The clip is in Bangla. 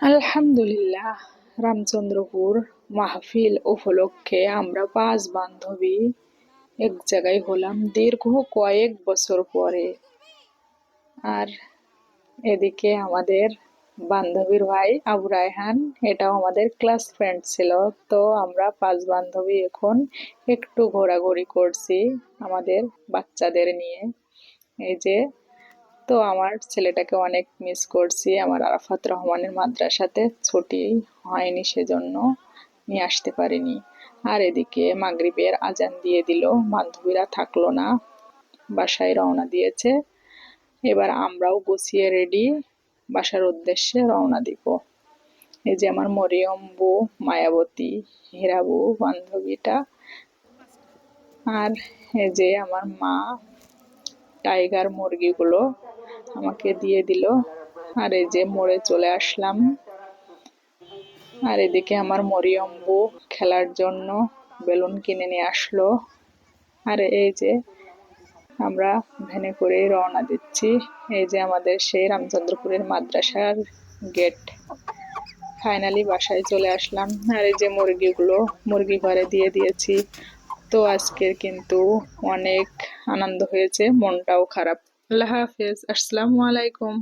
আলহামদুলিল্লাহ, রামচন্দ্রপুর মাহফিল উপলক্ষে আমরা 5 বান্ধবী এক জায়গায় হলাম দীর্ঘ কয়েক বছর পরে। আর এদিকে আমাদের বান্ধবীর ভাই আবু রায়হান, এটাও আমাদের ক্লাস ফ্রেন্ড ছিল। তো আমরা 5 বান্ধবী এখন একটু ঘোরাঘুরি করছি আমাদের বাচ্চাদের নিয়ে। এই যে, তো আমার ছেলেটাকে অনেক মিস করছি। আমার আরাফাত রহমানের মাদ্রাসাতে ছুটি হয়নি, সেজন্য নিয়ে আসতে পারিনি। আর এদিকে মাগরিবের আজান দিয়ে দিল, বান্ধবীরা থাকলো না, বাসায় রওনা দিয়েছে। এবার আমরাও গুছিয়ে রেডি, বাসার উদ্দেশ্যে রওনা দিব। এই যে আমার মরিয়ম বউ, মায়াবতী, হীরাবু বান্ধবীটা। আর এই যে আমার মা টাইগার মুরগিগুলো আমাকে দিয়ে দিল। আর এই যে মোড়ে চলে আসলাম। আর এদিকে আমার মরিয়ম বউ খেলার জন্য বেলুন কিনে নিয়ে আসলো। আর এই যে আমরা ভ্যানে করে রওনা দিচ্ছি। এই যে আমাদের সেই রামচন্দ্রপুরের মাদ্রাসার গেট। ফাইনালি বাসায় চলে আসলাম। আর এই যে মুরগিগুলো মুরগি ঘরে দিয়ে দিয়েছি। তো আজকের কিন্তু অনেক আনন্দ হয়েছে, মনটাও খারাপ। আল্লাহ হাফেজ, আসসালামু আলাইকুম।